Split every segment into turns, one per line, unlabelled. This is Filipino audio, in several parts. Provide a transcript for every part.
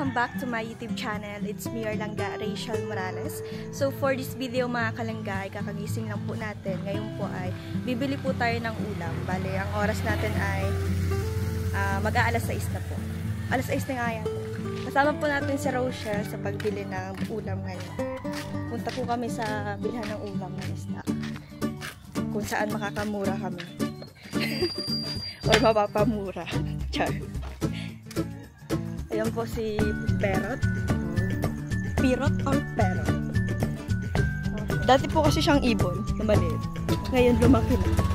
welcome back to my YouTube channel. It's me, your langga, Rachel Morales. So for this video mga kalangga, ay kakagising lang po natin. Ngayon po ay bibili po tayo ng ulam. Bale, ang oras natin ay mag-aalas 6 na po. Alas 6 na nga yan. Kasama po natin si Rochelle sa pagbili ng ulam ngayon. Punta po kami sa bilhan ng ulam ng isda. Kung saan makakamura kami. Or mapapamura. Char. Ayan po si Perot. Pirot or Perot. Dati po kasi siyang ibon na maliit. Ngayon lumaki na.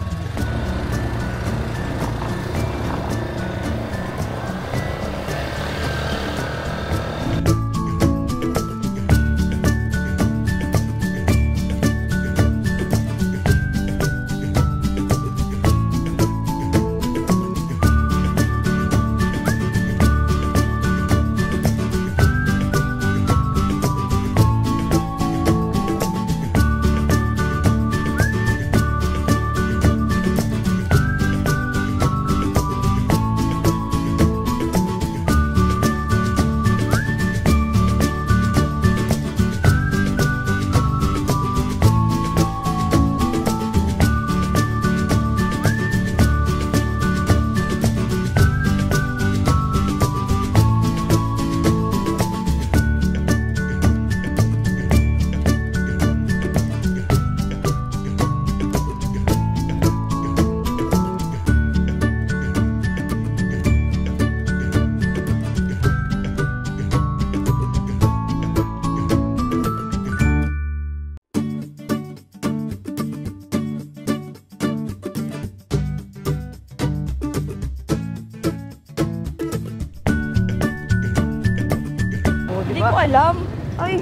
Hindi ko alam. Ay,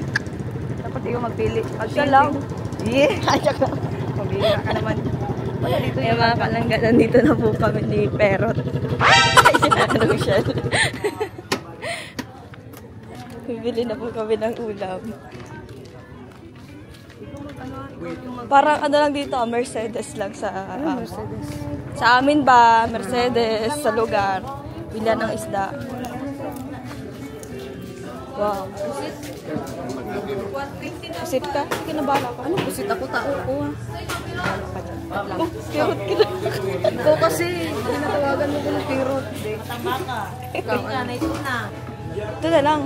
dapat ikaw magpili. Siya lang. Yeah. Kaya ka. Pabili ka naman. Wala dito yung mga kalangga. Nandito na po kami ni Perot. Ay, sinanong siya. Bibili na po kami ng ulam. Parang ano lang dito, Mercedes lang sa... Mercedes. Sa amin ba, Mercedes, sa lugar. Bilhan ng isda. Wow. Pusit? Pusit ka? Sige na bala ka. Ano pusit? Ako tao ko ha. Oh, kirot kita. Ikaw kasi, tinatawagan mo ko ng kirot. Matamba ka. Ikaw na ito na. Ito na lang.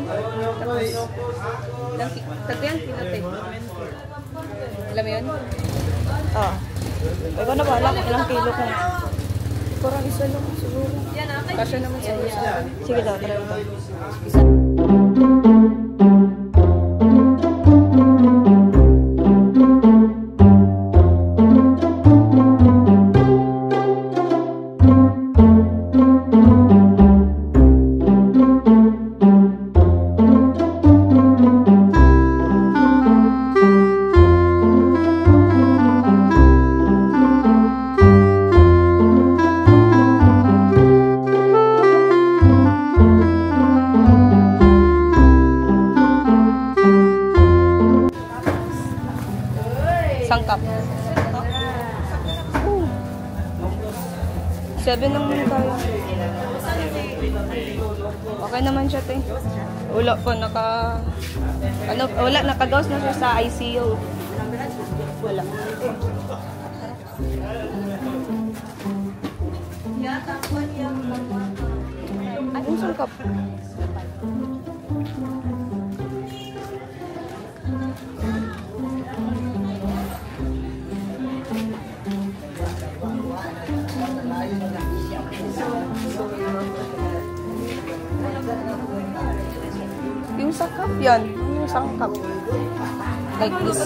Tagyan, kinatay. Alam mo yun? Oo. Ikaw na bala ko. Ilang kilo ko. Parang isa lang siguro. Kasya naman siguro. Sige daw, tara ito. Isa. Sangkap. 7 lang muna tayo. Okay naman siya, te. Wala po, wala, nakagawas na siya sa ICU. Wala. Anong sangkap? Yung sangkap yan. Yung sangkap. Like this.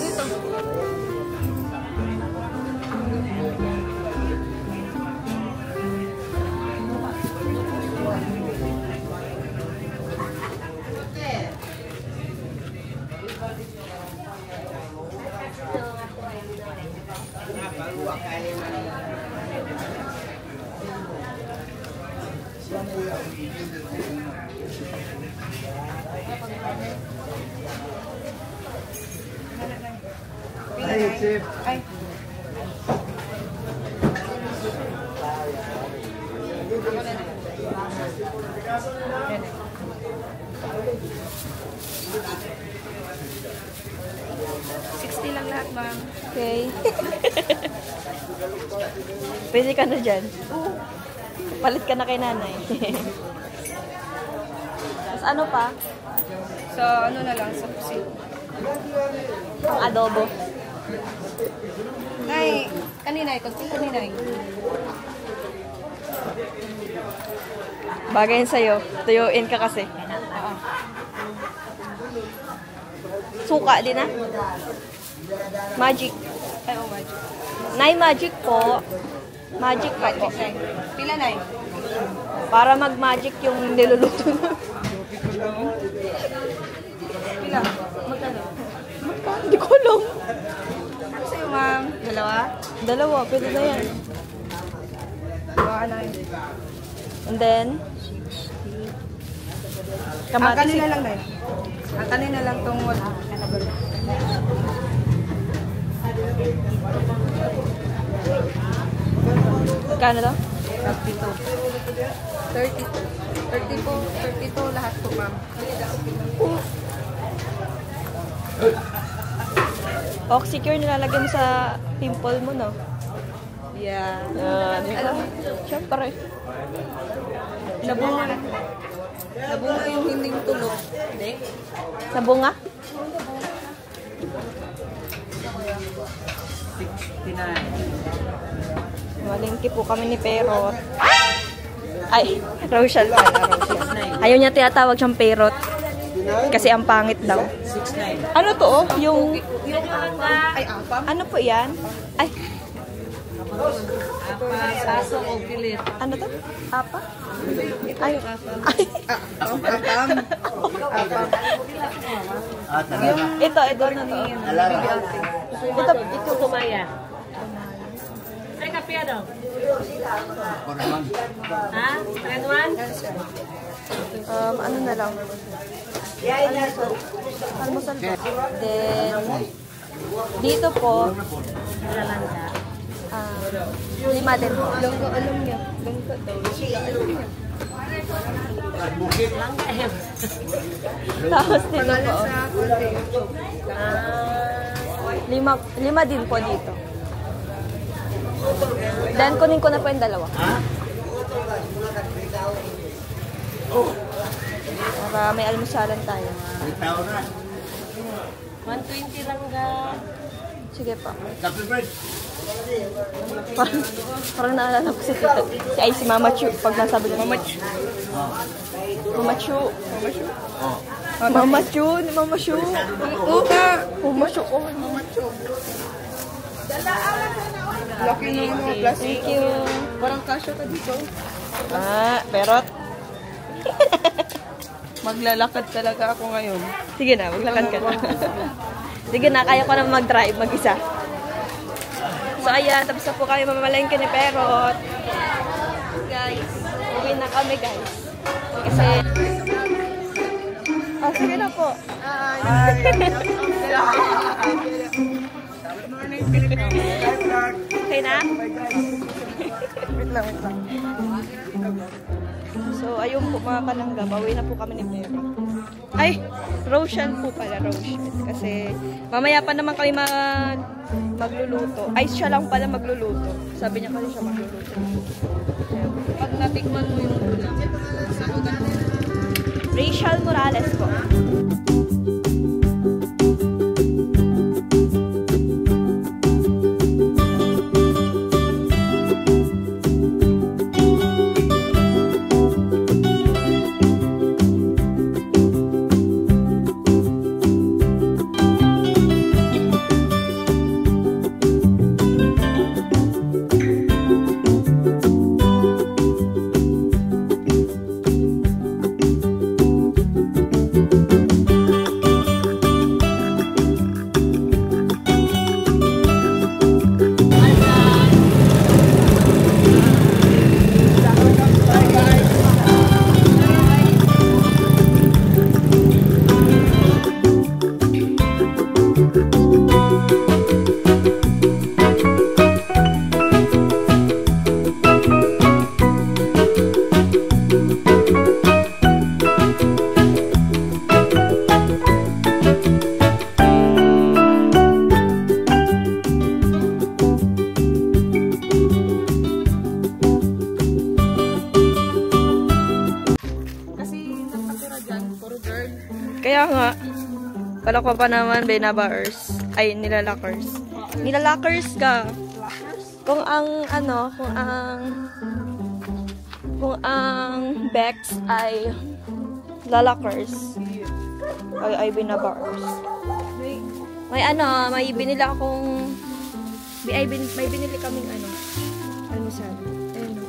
Ay, chef.
Ay. Yan. lahat, ma'am.
Okay. Pwede ka na dyan. Palit ka na kay nanay. Tapos ano pa?
So, ano na lang, sa pusit.
Ang adobo.
Nay, kanina, konting kanina.
Bagay yun sa'yo. Tuyuin ka kasi.
Oo.
Suka din ah. Magic.
Ay, oh, magic.
Nay, magic po. Magic pa po.
Magic, Nay. Pila, Nay?
Para mag-magic yung niluluto na.
Pila? Magkano?
Hindi ko alam.
Ano sa'yo, ma'am? Dalawa?
Dalawa, pwede na yan.
Dalawa, Nay.
And then,
Ang
kamatis.
kanina lang, Nay. Ang kanina lang tong wala.
Kano to?
32. 32 lahat po, ma'am.
Oxycure nilalagay mo sa pimple mo, no?
Yeah.
Alam mo? Siyempre.
Nabunga. Nabunga yung hinding tulog. Hindi?
Sa bunga?
69.
Malingki po kami ni Perot. Ay, Rochelle pala, Rochelle. Ayaw niya tinatawag siyang Perot. Kasi ang pangit daw.
69.
Ano to, oh? Yung,
Ay, apam.
ano po yan? Ay,
Paso o pilit.
ano to? Apa? Ay, ay.
Apam.
Ito na to.
Ito kumaya. Ay, kapya daw. Ha? Renwan?
Ano na lang? Almusal po. Then, dito po, 5 din po.
Langga, alam niya. Langga daw.
Langga eh.
Tapos dito
Pangalan
po,
sa konti.
5 din po dito. Then, kunin ko na po yung dalawa. Para may almusalan tayo.
120 lang ga.
Sige pa. Parang naalala ko si Tita. Si Mama Chu. Pag nasabi niya, Mama Chu. Mama Chu. Mama Chu. Ni Mama Chu. Mama Chu. Oh, Mama Chu.
Laki ng mga plastic.
Thank you.
Parang kasya ka dito.
Perot.
Maglalakad talaga ako ngayon.
Sige na, maglakad ka na. Sige na, kaya ko na mag-drive mag-isa. So ayan, tapos na po kami mamalengke ni Perot. Guys, uwi na kami guys. Kasi... Oh, sige na po. Okay na?
Wait lang.
So, ayun po mga kalangga, bawi na po kami ni Perot. Ay, Roshan po pala, Roshan. Kasi mamaya pa naman kami magluluto. Ay, siya lang pala magluluto. Sabi niya kasi siya magluluto.
Pag natikman mo yung ulam,
Rachel Morales po. Kaya nga, pala ko pa naman, binabaers. Ay, nilalakers. Nilalakers ka. Kung ang Bex ay lalakers, ay binabaers. May binili akong, may binili kaming almusal. Ayun o.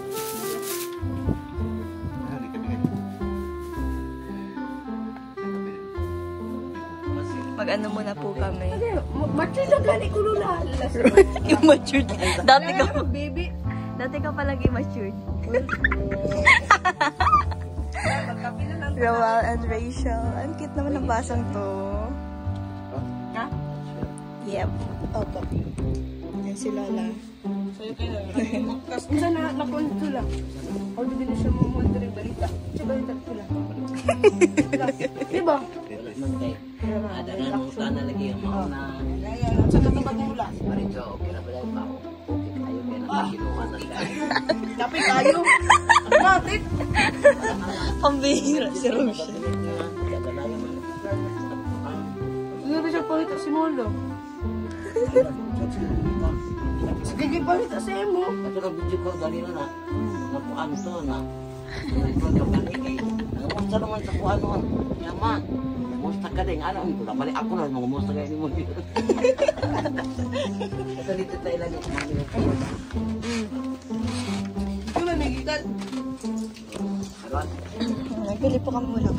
Mag-ano muna po kami.
Mature na gani ko lula.
Immature.
Baby.
Dati ka palang immature. Roel and Rachel. Ang cute naman ng basang to.
Ha?
Yep. Opo. Yan si Lola.
Sa'yo kayo lang. Kasi na nakunto lang. O di din siya mumulto rin balita. Siya balita ko lang. Diba?
Ada na nung sana lagi yung mga na
Sa tatapag mo lang.
marito, okay na pala yung pao. Okay kayo, kaya na kinuha na tayo.
Kapit kayo. Matik.
Pambihira si Rochelle.
Hindi ba siya palita si Molo? Sige, palita si Emo.
Ito na video ko, dali na. Napuan to na. Namusta naman sa kuanon. Yaman. Musta ka din. Ano? Balik ako na. Mga musta kayo ni mo. Ito dito tayo lagi.
Ito na, nagitan.
Aron.
Nagbili po kami ulam.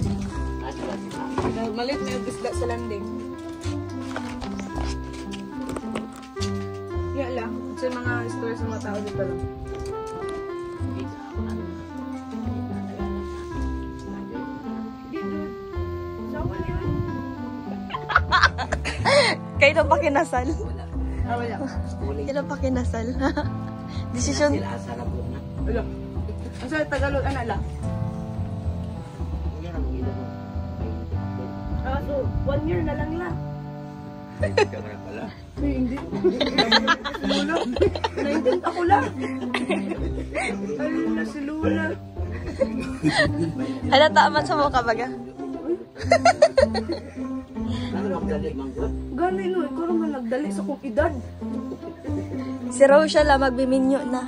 Malit na yung bisda sa landing. Yan lang. Sa mga stories ng mga tao dito lang.
Kayo na pa kinasal.
Wala.
Kayo na pa kinasal. Desisyon.
Sila asa na po na.
Wala. Ang sa Tagalog, anak lang.
Yan ang gila mo.
So, 1 year na lang lang. Hindi. Lula. 19 ako lang. Ayun na si Lula.
Halata man sa mukha baga.
Ano magdali manggot?
Gano'n no, ikaw naman nagdali sa kong edad.
Si Rochelle magbiminyo na.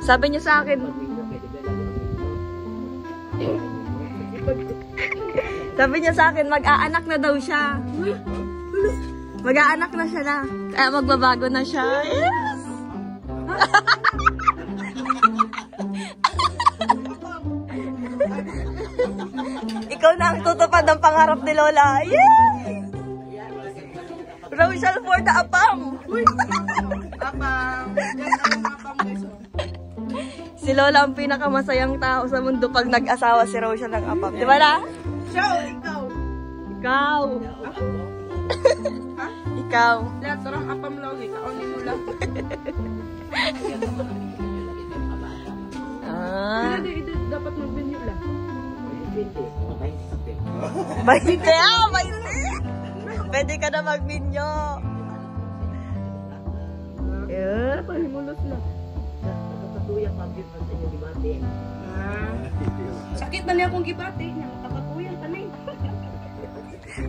Sabi niya sa akin, mag-aanak na daw siya. Mag-aanak na siya na. Kaya magbabago na siya. Yes! Ikaw na ang tutupad ng pangarap ni Lola. Yay! Rochelle for the apam.
Apam. Yan ang apam guys.
Si Lola ang pinakamasayang tao sa mundo pag nag-asawa si Rochelle ng apam. Di ba na?
Siya o ikaw?
Ikaw.
Ha?
Ikaw.
Lahat sarang apam lang. Ikaonin mo lang.
Ah.
Hindi, dapat mag-venue lang.
20. Ah, 20. Pwede ka na mag-minyo. Yeah.
Pahimulos lang.
Nakakatuyang pag-yun sa inyo di bati.
Sakit na niya akong gibati. Nakakatuyang ka na eh.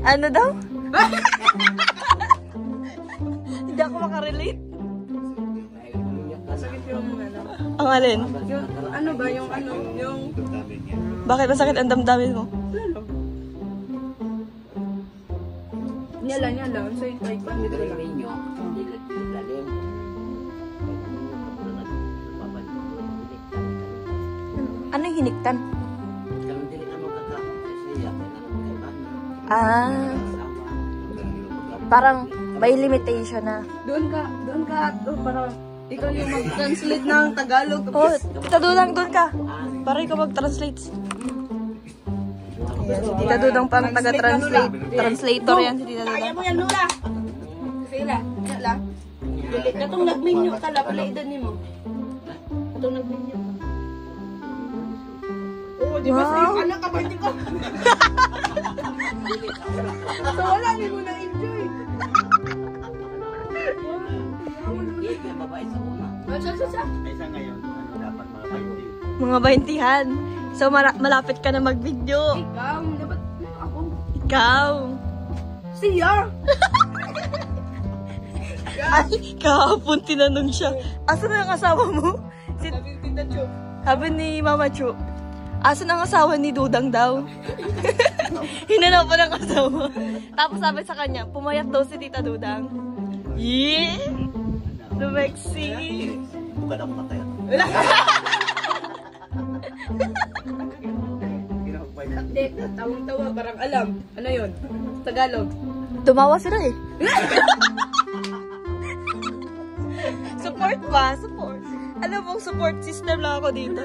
Ano daw? Hindi ako makarelate.
Sakit yung ano.
Ang alin?
Yung, ano ba yung ano? Yung...
Bakit masakit ang damdamin mo?
Nyala. Sa ito ay pan dito
Galing
lang.
ninyo, hindi lalim.
Ano yung hiniktan?
Kung hindi ka magkakapag sa siya, kailangan
Ah, parang may limitation na.
Doon ka, para ikaw yung mag-translate ng Tagalog.
Oh, Tita Dudang, doon ka. Para ikaw mag-translate. Ayan, si Tita Dudang pang taga-translate. Translator yan si Tita
Kaya
Dudang.
mo yan, Lula. Sila, nyala. Katong nagminyo ka la, pala edad ni mo. Katong nagminyo ka. Oo, di ba
Wow.
sa'yo? Anak ka ba hindi ko? So wala, hindi mo na-enjoy.
Hindi ka babae sa una.
Sa.
Kaysa ngayon, ano dapat mga bayo?
Mga 20-han. So, malapit ka na mag-video.
Ikaw, dapat ako.
Ikaw.
Siya!
Ay, kahapon tinanong siya. Asan na ang asawa mo? Sabi ni Mama Chu, asan ang asawa ni Dudang daw? Hinanapan ang asawa. Tapos sabi sa kanya, pumayat daw si Tita Dudang. Yeah! Lumexi!
Bukan ako matay.
Hindi, tawang-tawa, parang alam. Ano yun? Tagalog.
Tumawa sila eh. Support ba? Support. Alam mong support system lang ako dito.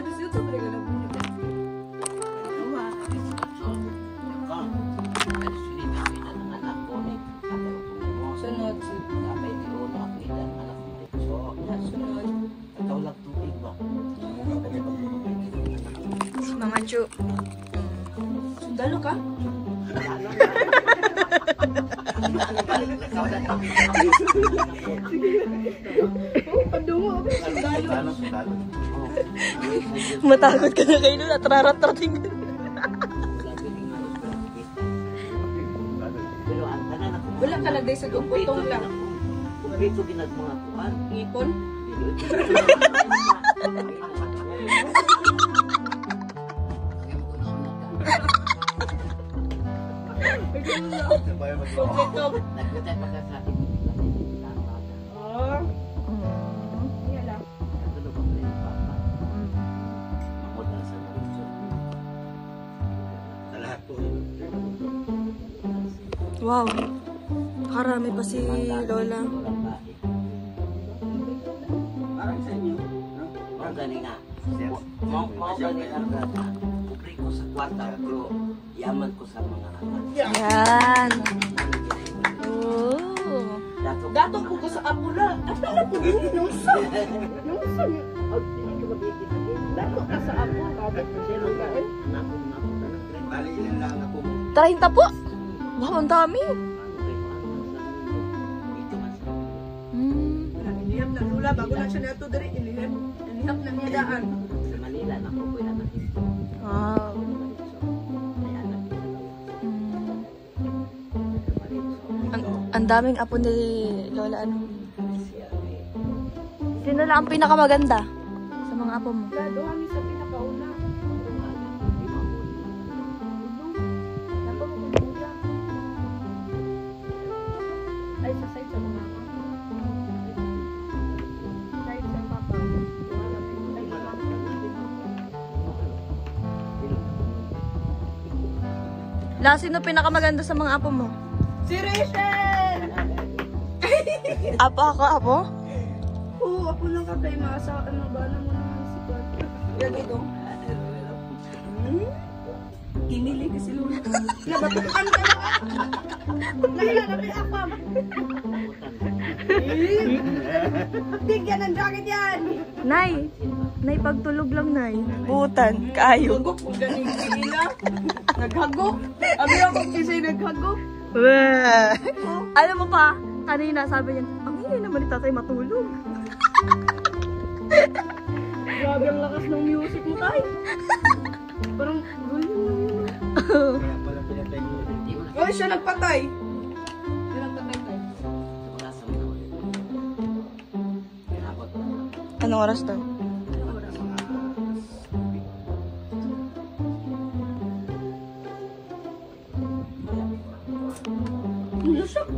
Sunod.
Si Mama Chu.
Sundalo ka?
Matakot ka na kayo nun at rarat-rating ka.
Wala ka lagay sa guputong lang.
Dito ginag mga kuan.
Ipon?
Wow. Karami pa si Lola.
Parang sa inyo. Ang gani nga. Mau gani ang gata. Kupri ko sa kwarta pero yaman ko sa mga anak.
Yan. Oh.
Dato po ko sa apura. Apura po yun. Nungsa. Dato ka sa apura. Kapit mo siya lang kain.
Bali ilan lang ako.
30 po. Wow, ang dami.
Inihap na lula. Bago na siya nato dari. Inihap na niya daan.
Sa Manila na ko yung anak ito.
Wow.
May anak ito.
Ang daming apo ni Lola. Ano? Sino lang ang pinakamaganda sa mga apo mo?
Gado kami sa pinakauna. Ay, sa side sa mga side sa papa.
La, sino pinakamaganda sa mga apo mo?
Si Rachel!
Apo ako, apo?
Oo, ako lang ka kay Masa. Ano ba naman naman si Kwarta? Yan ito. Kinili ka si Lula. Nabatukan ka na. Nahila na may apam. Bigyan ng jacket yan.
Nay, Nay, pagtulog lang, Nay. Butan, kayo.
Hagok kung ganing kinila. Naghagok. Abi ako kasi naghagok.
Alam mo pa, kanina sabi niya, ang ingay naman ni tatay matulog.
Grabe ang lakas ng music mo, tay. Parang gulo lang yun. Oh, siya nagpatay. Siya nagpatay, tay.
Anong oras daw?
Lusok.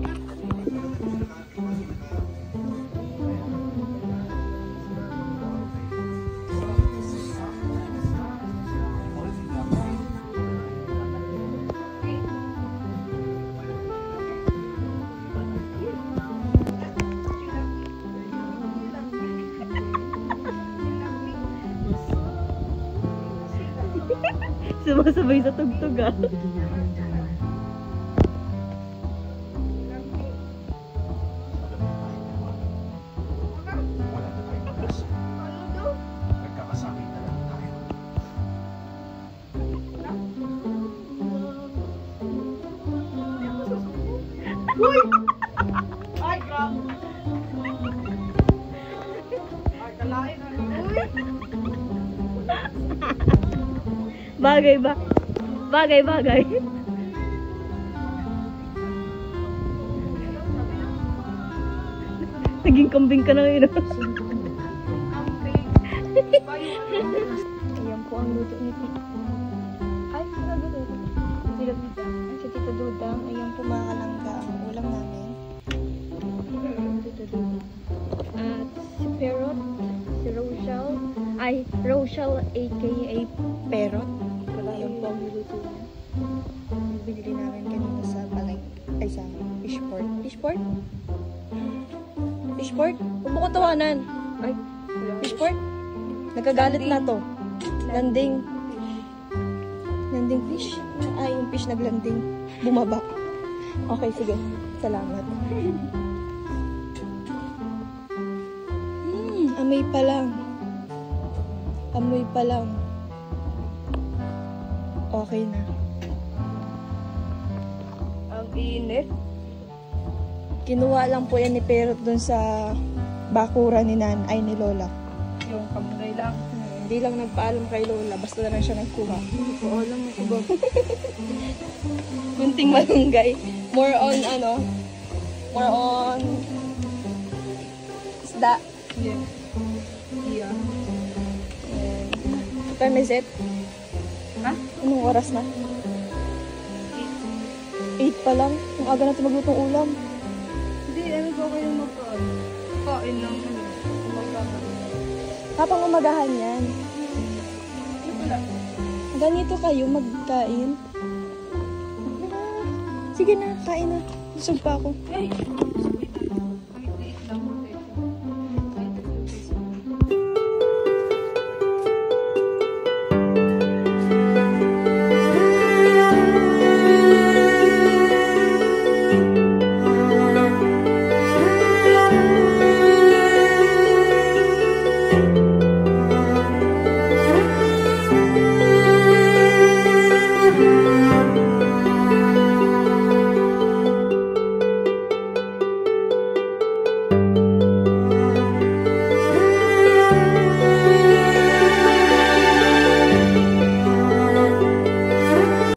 Sumasabay sa tugtog ah.
Ay, grabe. Ay, kalain na. Uy.
Bagay ba? Bagay. Naging kambing ka na ngayon. Ayan po ang luto ni Tita. Ay, luto ito. Tita Duda.
Si Tita Dudang, ayan po mga kalangga ang ulam namin.
Tita Duda. At si Perot, si Rochelle. Ay, Rochelle aka Perot.
Ayan po ang niluto niya. Binili namin kanina sa ay sa Fishport. Fishport? Fishport? Huwag mo ko tawanan.
Ay,
Fishport? Nagkagalit na to. Landing. Landing fish? Ay, yung fish naglanding. Bumaba. Okay, sige. Salamat. Amoy pa lang. Amoy pa lang. Okay na.
ang init.
Kinuha lang po yan ni Perot dun sa bakura ni ni Lola.
Yung kamunay lang.
Hindi lang nagpaalam kay Lola, basta na lang siya nagkuha.
Oo lang ako ba?
Kunting malunggay. More on isda.
Yeah. Yeah.
Parmeset.
Ha?
Anong oras na? 8 pa lang. Ang aga natin maglutong ulam.
Hindi, ano ba kayo magkain? Kain lang.
Kapang umagahan yan.
Wala.
Ganito kayo magkain. Sige na, kain na. Busog pa ako.
Ay,